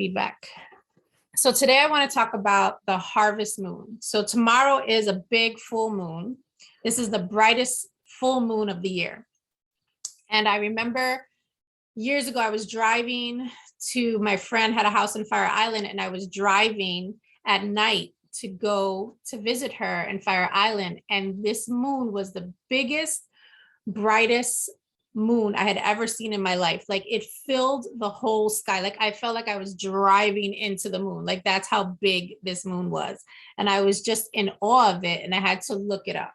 feedback. So today I want to talk about the harvest moon. So tomorrow is a big full moon. This is the brightest full moon of the year. And I remember years ago, I was driving to, my friend had a house in Fire Island, and I was driving at night to go to visit her in Fire Island. And this moon was the biggest, brightest moon I had ever seen in my life. Like, it filled the whole sky. Like, I felt like I was driving into the moon. Like, that's how big this moon was. And I was just in awe of it, and I had to look it up.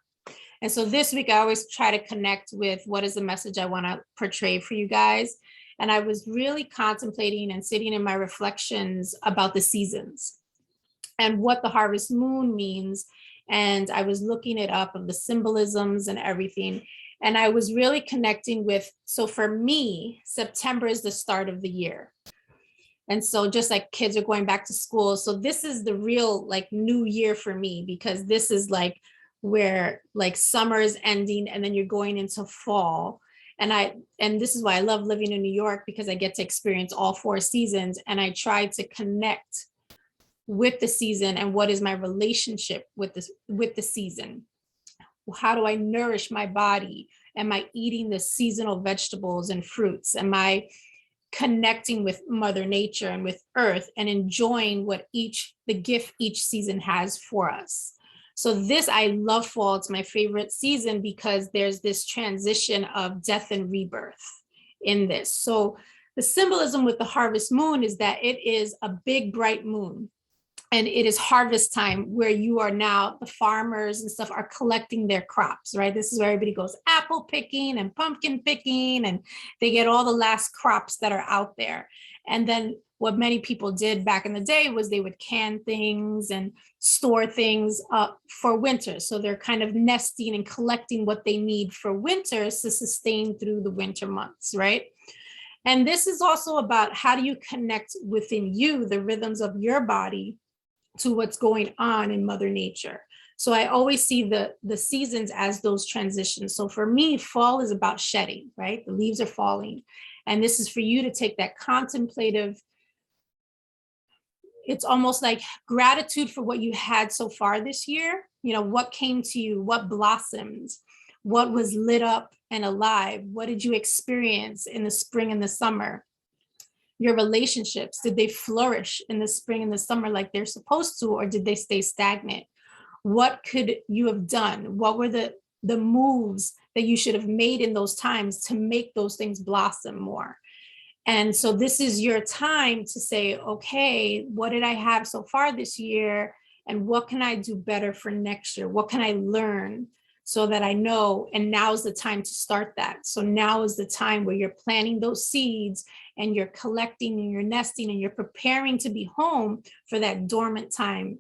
And so this week, I always try to connect with what is the message I want to portray for you guys. And I was really contemplating and sitting in my reflections about the seasons and what the harvest moon means. And I was looking it up of the symbolisms and everything. And I was really connecting with, so for me, September is the start of the year. And so just like kids are going back to school. So this is the real like new year for me, because this is like where like summer is ending and then you're going into fall. And this is why I love living in New York, because I get to experience all 4 seasons. And I try to connect with the season and what is my relationship with the season. How do I nourish my body? Am I eating the seasonal vegetables and fruits? Am I connecting with Mother Nature and with Earth and enjoying what the gift each season has for us? So this, I love fall. It's my favorite season because there's this transition of death and rebirth in this. So the symbolism with the harvest moon is that it is a big, bright moon. And it is harvest time, where you are now, the farmers and stuff are collecting their crops, right? This is where everybody goes apple picking and pumpkin picking, and they get all the last crops that are out there. And then what many people did back in the day was they would can things and store things up for winter. So they're kind of nesting and collecting what they need for winter to sustain through the winter months, right? And this is also about how do you connect within you, the rhythms of your body, to what's going on in Mother Nature. So I always see the seasons as those transitions. So for me, fall is about shedding, right? The leaves are falling. And this is for you to take that contemplative, it's almost like gratitude for what you had so far this year. You know, what came to you, what blossomed, what was lit up and alive? What did you experience in the spring and the summer? Your relationships, did they flourish in the spring and the summer like they're supposed to, or did they stay stagnant? What could you have done? What were the moves that you should have made in those times to make those things blossom more? And so this is your time to say, okay, what did I have so far this year? And what can I do better for next year? What can I learn so that I know? And now's the time to start that. So now is the time where you're planting those seeds and you're collecting and you're nesting and you're preparing to be home for that dormant time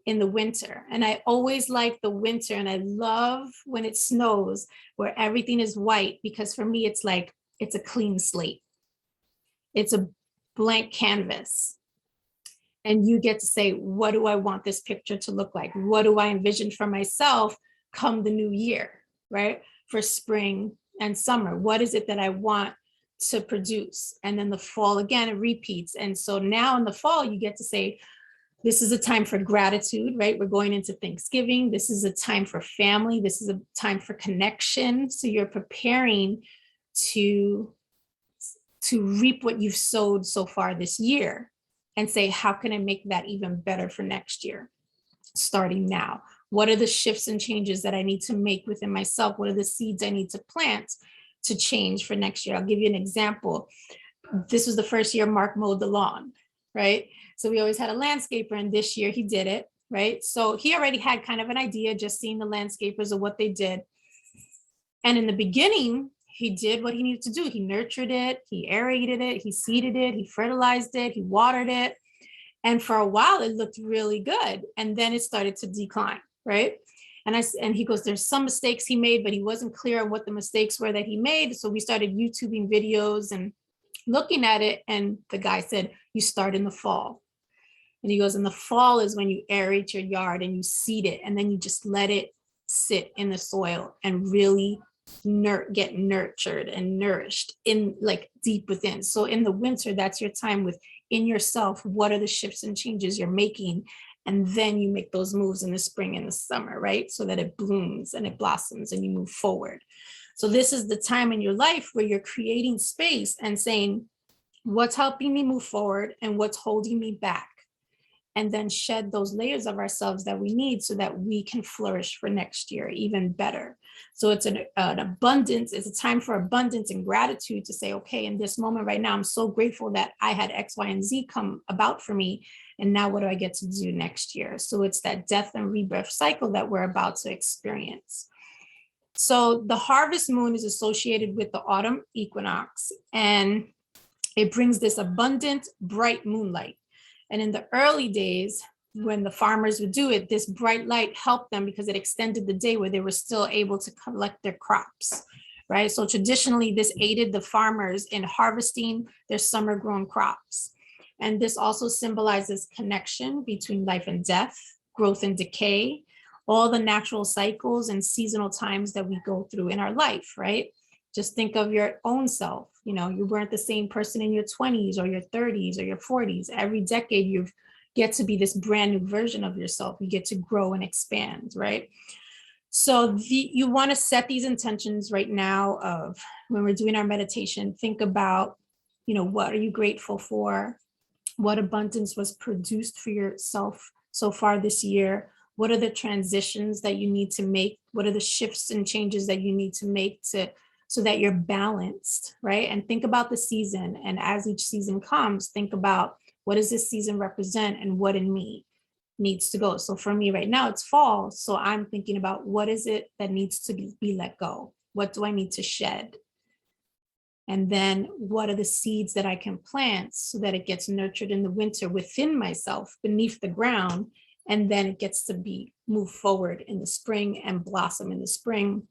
in the winter. And I always like the winter, and I love when it snows where everything is white, because for me, it's like, it's a clean slate. It's a blank canvas. And you get to say, what do I want this picture to look like? What do I envision for myself come the new year, right? For spring and summer, what is it that I want to produce? And then the fall, again, it repeats. And so now in the fall, you get to say, this is a time for gratitude, right? We're going into Thanksgiving. This is a time for family. This is a time for connection. So you're preparing to reap what you've sowed so far this year and say, how can I make that even better for next year? Starting now. What are the shifts and changes that I need to make within myself? What are the seeds I need to plant to change for next year? I'll give you an example. This was the first year Mark mowed the lawn, right? So we always had a landscaper, and this year he did it, right? So he already had kind of an idea, just seeing the landscapers of what they did. And in the beginning, he did what he needed to do. He nurtured it, he aerated it, he seeded it, he fertilized it, he watered it. And for a while, it looked really good. And then it started to decline, right? And he goes, there's some mistakes he made, but he wasn't clear on what the mistakes were that he made. So we started YouTubing videos and looking at it. And the guy said, you start in the fall. And he goes, in the fall is when you aerate your yard and you seed it. And then you just let it sit in the soil and really get nurtured and nourished in like deep within. So in the winter, that's your time with in yourself, what are the shifts and changes you're making? And then you make those moves in the spring and the summer, right? So that it blooms and it blossoms and you move forward. So this is the time in your life where you're creating space and saying, what's helping me move forward and what's holding me back? And then shed those layers of ourselves that we need so that we can flourish for next year even better. So it's an abundance, it's a time for abundance and gratitude to say, okay, in this moment right now, I'm so grateful that I had X, Y, and Z come about for me. And now what do I get to do next year? So it's that death and rebirth cycle that we're about to experience. So the harvest moon is associated with the autumn equinox, and it brings this abundant, bright moonlight. And in the early days, when the farmers would do it, this bright light helped them because it extended the day where they were still able to collect their crops, right? So traditionally, this aided the farmers in harvesting their summer grown crops. And this also symbolizes connection between life and death, growth and decay, all the natural cycles and seasonal times that we go through in our life, right? Just think of your own self. You know, you weren't the same person in your 20s or your 30s or your 40s. Every decade you get to be this brand new version of yourself. You get to grow and expand, right? So you want to set these intentions right now of when we're doing our meditation, think about, you know, what are you grateful for? What abundance was produced for yourself so far this year? What are the transitions that you need to make? What are the shifts and changes that you need to make so that you're balanced, right? And think about the season. And as each season comes, think about what does this season represent and what in me needs to go. So for me right now, it's fall. So I'm thinking about what is it that needs to be let go? What do I need to shed? And then what are the seeds that I can plant so that it gets nurtured in the winter within myself, beneath the ground, and then it gets to be move forward in the spring and blossom in the spring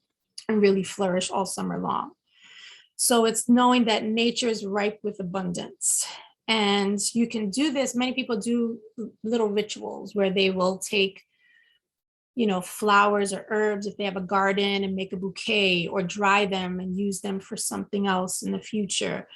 and really flourish all summer long. So it's knowing that nature is ripe with abundance. And you can do this. Many people do little rituals where they will take, you know, flowers or herbs if they have a garden and make a bouquet, or dry them and use them for something else in the future.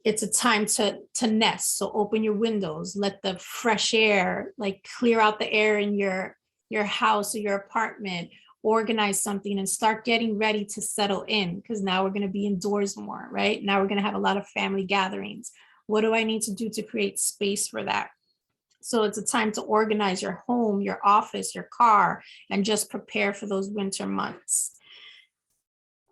It's a time to nest. So open your windows, let the fresh air, like clear out the air in your house or your apartment, organize something and start getting ready to settle in, because now we're going to be indoors more, right? Now we're going to have a lot of family gatherings. What do I need to do to create space for that? So it's a time to organize your home, your office, your car, and just prepare for those winter months.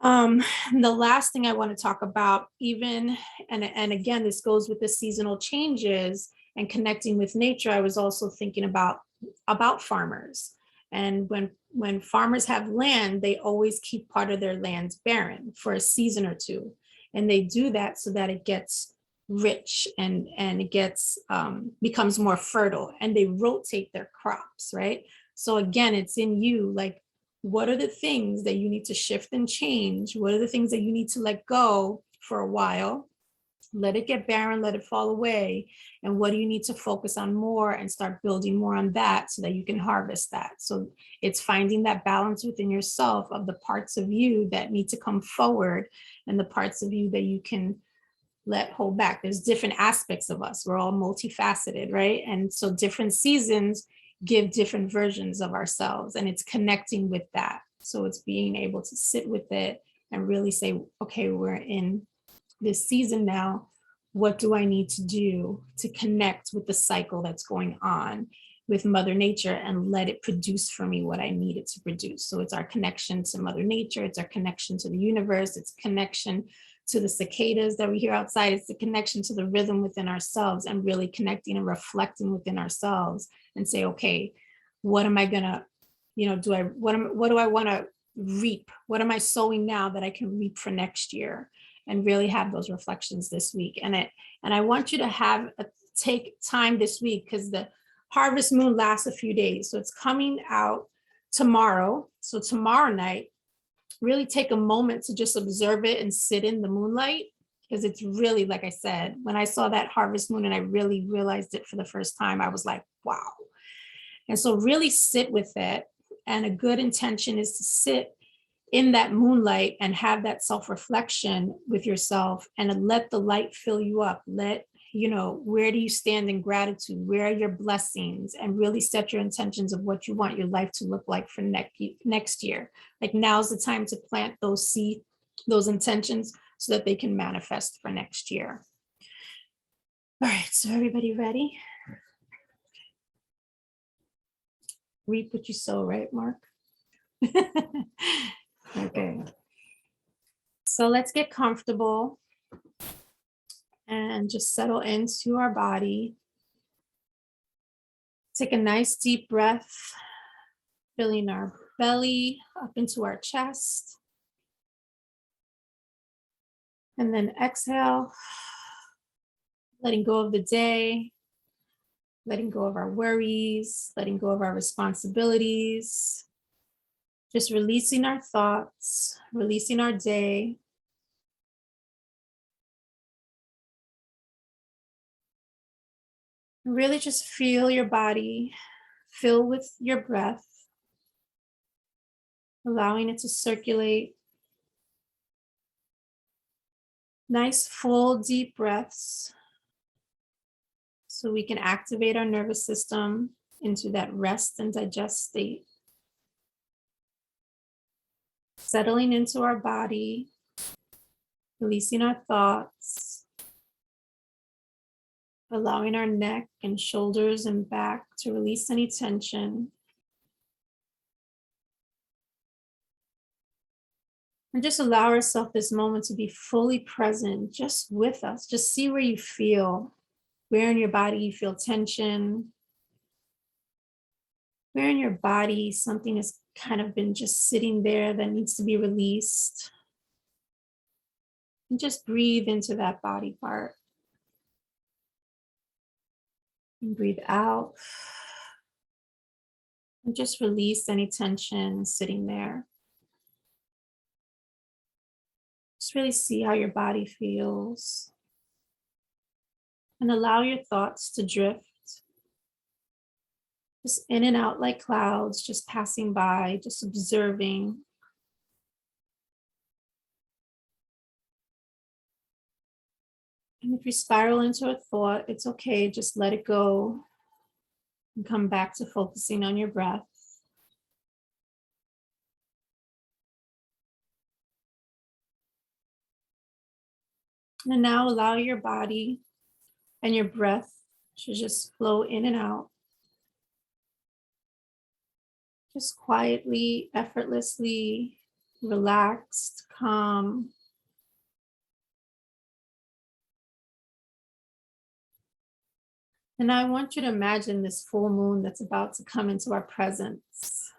The last thing I want to talk about, even, and again, this goes with the seasonal changes and connecting with nature. I was also thinking about farmers. And when farmers have land, they always keep part of their land barren for a season or two. And they do that so that it gets rich and it gets becomes more fertile, and they rotate their crops, right? So again, it's in you, like, what are the things that you need to shift and change? What are the things that you need to let go for a while? Let it get barren, let it fall away. And what do you need to focus on more and start building more on that so that you can harvest that? So it's finding that balance within yourself of the parts of you that need to come forward and the parts of you that you can let hold back. There's different aspects of us. We're all multifaceted, right? And so different seasons give different versions of ourselves, and it's connecting with that. So it's being able to sit with it and really say, okay, we're in this season now. What do I need to do to connect with the cycle that's going on with Mother Nature and let it produce for me what I need it to produce? So it's our connection to Mother Nature. It's our connection to the universe. It's connection to the cicadas that we hear outside. It's the connection to the rhythm within ourselves, and really connecting and reflecting within ourselves and say, okay, what am I gonna, what do I want to reap? What am I sowing now that I can reap for next year? And really have those reflections this week. And I want you to take time this week, because the harvest moon lasts a few days. So it's coming out tomorrow. So tomorrow night, really take a moment to just observe it and sit in the moonlight, because it's really, like I said, when I saw that harvest moon and I really realized it for the first time, I was like, wow. And so really sit with it. And a good intention is to sit in that moonlight and have that self-reflection with yourself, and let the light fill you up. Let where do you stand in gratitude? Where are your blessings? And really set your intentions of what you want your life to look like for next year. Like now's the time to plant those seeds, those intentions, so that they can manifest for next year. All right, so everybody ready? Reap what you sow, right, Mark? Okay. So let's get comfortable and just settle into our body. Take a nice deep breath, filling our belly up into our chest. And then exhale, letting go of the day, letting go of our worries, letting go of our responsibilities, just releasing our thoughts, releasing our day. Really just feel your body fill with your breath, allowing it to circulate. Nice, full, deep breaths so we can activate our nervous system into that rest and digest state. Settling into our body, releasing our thoughts, allowing our neck and shoulders and back to release any tension. And just allow ourselves this moment to be fully present, just with us. Just see where you feel, where in your body you feel tension, where in your body something has kind of been just sitting there that needs to be released. And just breathe into that body part. And breathe out. And just release any tension sitting there. Just really see how your body feels. And allow your thoughts to drift. Just in and out like clouds, just passing by, just observing. And if you spiral into a thought, it's okay, just let it go and come back to focusing on your breath. And now allow your body and your breath to just flow in and out. Just quietly, effortlessly, relaxed, calm. And I want you to imagine this full moon that's about to come into our presence.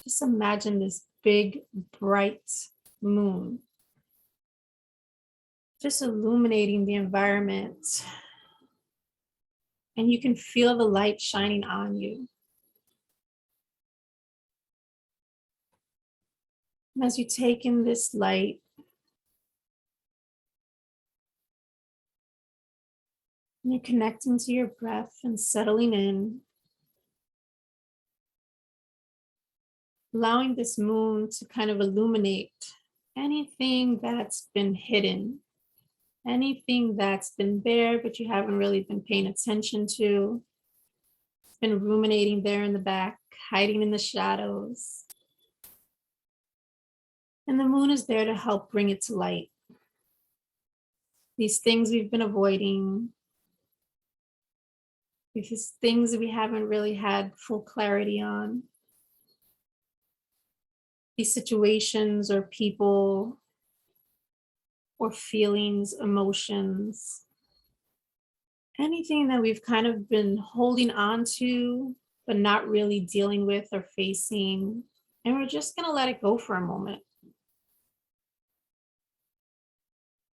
Just imagine this big, bright moon. Just illuminating the environment. And you can feel the light shining on you. And as you take in this light, and you're connecting to your breath and settling in, allowing this moon to kind of illuminate anything that's been hidden, anything that's been there, but you haven't really been paying attention to. It's been ruminating there in the back, hiding in the shadows. And the moon is there to help bring it to light. These things we've been avoiding, these things that we haven't really had full clarity on. These situations or people or feelings, emotions, anything that we've kind of been holding on to, but not really dealing with or facing. And we're just going to let it go for a moment.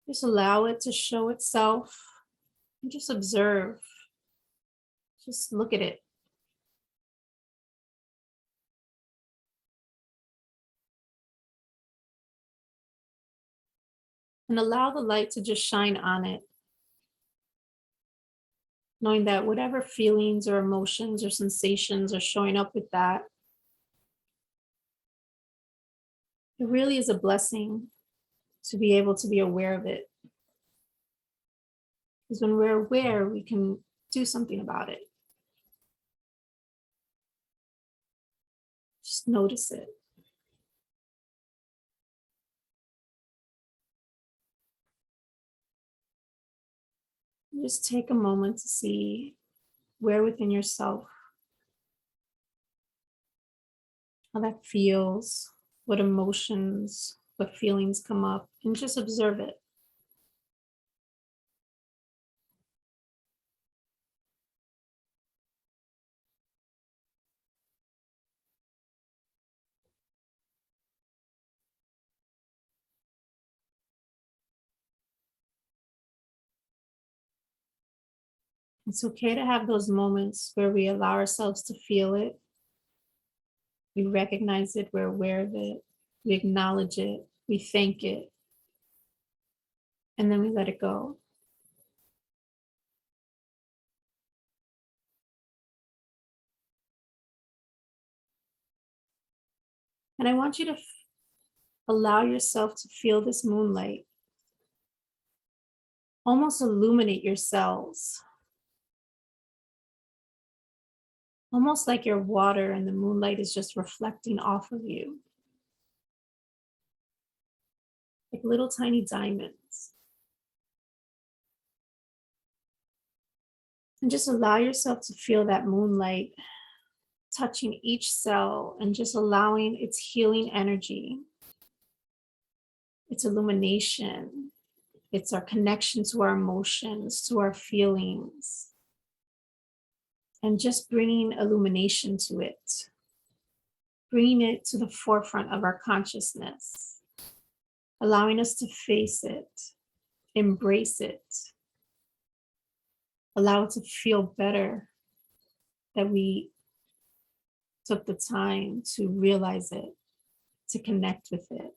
Just allow it to show itself and just observe. Just look at it. And allow the light to just shine on it. Knowing that whatever feelings or emotions or sensations are showing up with that, it really is a blessing to be able to be aware of it. Because when we're aware, we can do something about it. Just notice it. Just take a moment to see where within yourself, how that feels, what emotions, what feelings come up, and just observe it. It's okay to have those moments where we allow ourselves to feel it. We recognize it, we're aware of it, we acknowledge it, we thank it, and then we let it go. And I want you to allow yourself to feel this moonlight almost illuminate your cells, almost like your water and the moonlight is just reflecting off of you, like little tiny diamonds. And just allow yourself to feel that moonlight touching each cell and just allowing its healing energy, its illumination, it's our connection to our emotions, to our feelings, and just bringing illumination to it, bringing it to the forefront of our consciousness, allowing us to face it, embrace it, allow it to feel better that we took the time to realize it, to connect with it.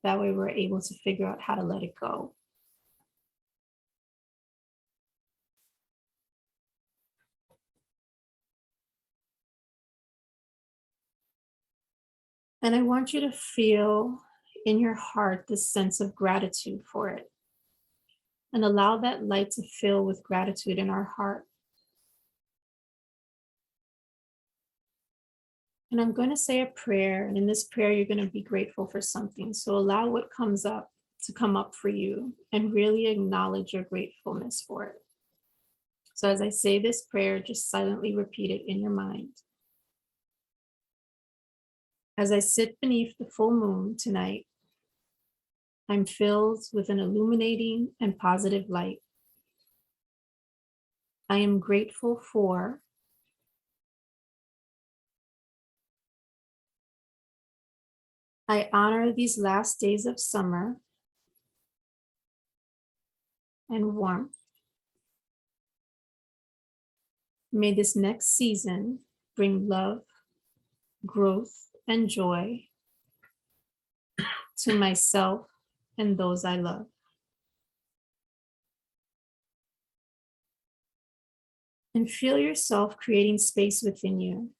That way we're able to figure out how to let it go. And I want you to feel in your heart this sense of gratitude for it. And allow that light to fill with gratitude in our heart. And I'm going to say a prayer. And in this prayer, you're going to be grateful for something. So allow what comes up to come up for you and really acknowledge your gratefulness for it. So as I say this prayer, just silently repeat it in your mind. As I sit beneath the full moon tonight, I'm filled with an illuminating and positive light. I am grateful for I honor these last days of summer and warmth. May this next season bring love, growth, and joy to myself and those I love. And feel yourself creating space within you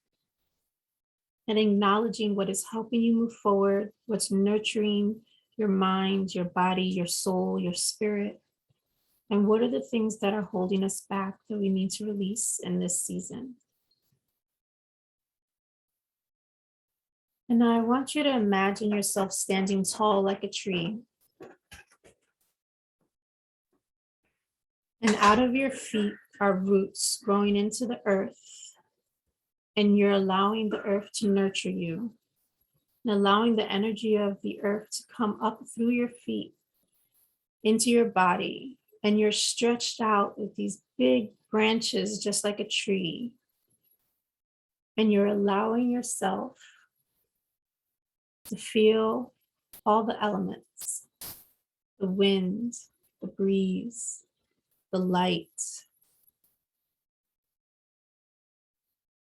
and acknowledging what is helping you move forward, what's nurturing your mind, your body, your soul, your spirit, and what are the things that are holding us back that we need to release in this season. And now I want you to imagine yourself standing tall like a tree. And out of your feet are roots growing into the earth. And you're allowing the earth to nurture you. And allowing the energy of the earth to come up through your feet into your body. And you're stretched out with these big branches, just like a tree. And you're allowing yourself to feel all the elements, the wind, the breeze, the light,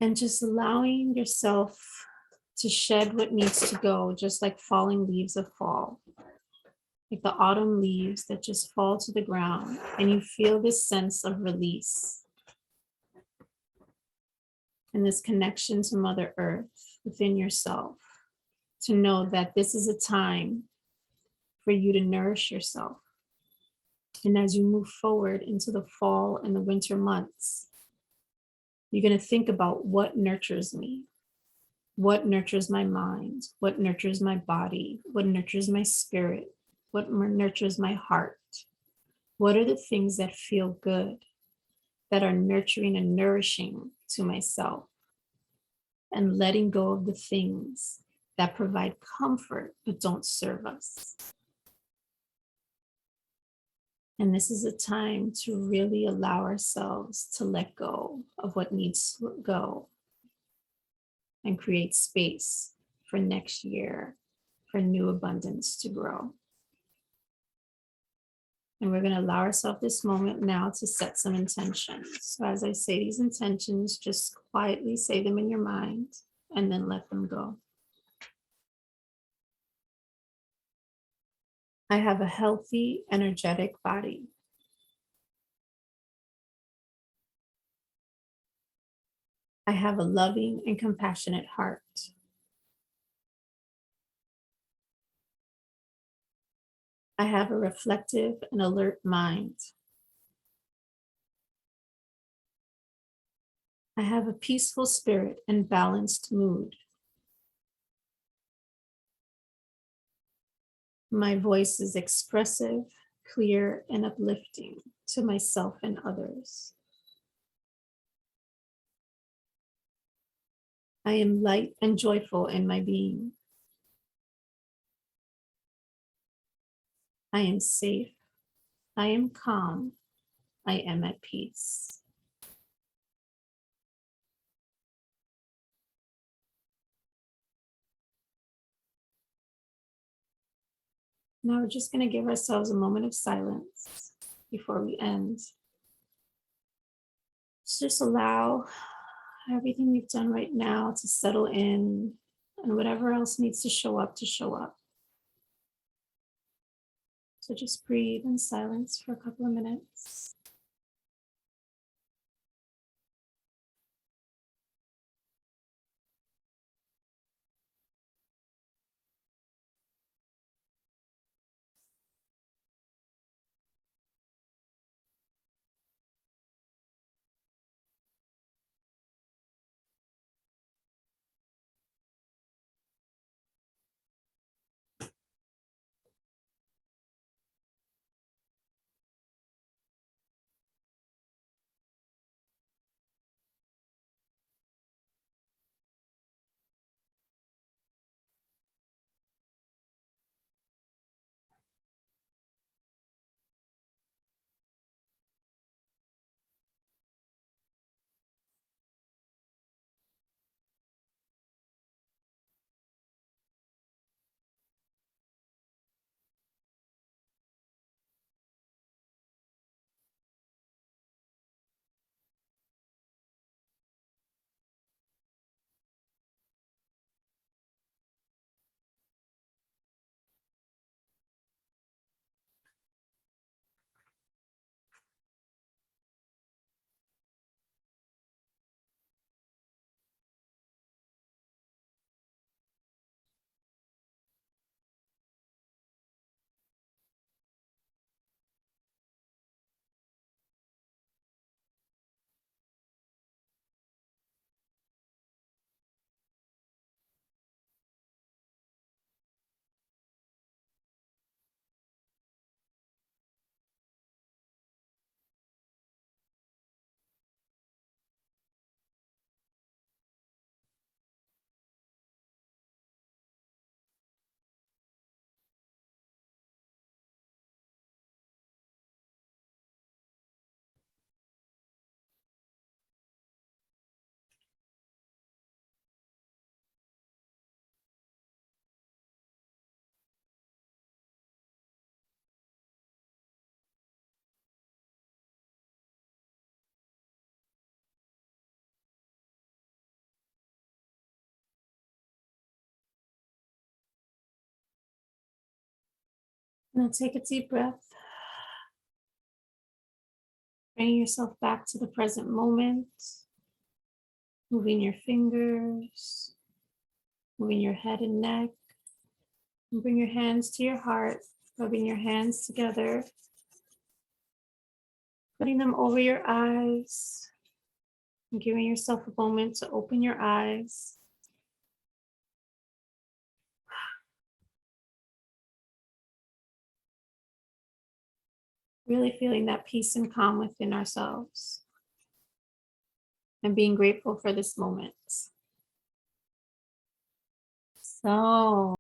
and just allowing yourself to shed what needs to go, just like falling leaves of fall, like the autumn leaves that just fall to the ground, and you feel this sense of release and this connection to Mother Earth within yourself, to know that this is a time for you to nourish yourself, And as you move forward into the fall and the winter months, you're going to think about what nurtures me, what nurtures my mind, what nurtures my body, what nurtures my spirit, what nurtures my heart. What are the things that feel good, that are nurturing and nourishing to myself? And letting go of the things that provide comfort but don't serve us. And this is a time to really allow ourselves to let go of what needs to go and create space for next year, for new abundance to grow. And we're going to allow ourselves this moment now to set some intentions. So as I say these intentions, just quietly say them in your mind and then let them go. I have a healthy, energetic body. I have a loving and compassionate heart. I have a reflective and alert mind. I have a peaceful spirit and balanced mood. My voice is expressive, clear, and uplifting to myself and others. I am light and joyful in my being. I am safe. I am calm. I am at peace. Now we're just going to give ourselves a moment of silence before we end. Just allow everything we've done right now to settle in, and whatever else needs to show up to show up. So just breathe in silence for a couple of minutes. Now take a deep breath, bringing yourself back to the present moment, moving your fingers, moving your head and neck, and bring your hands to your heart, rubbing your hands together, Putting them over your eyes and giving yourself a moment to open your eyes. Really feeling that peace and calm within ourselves and being grateful for this moment. So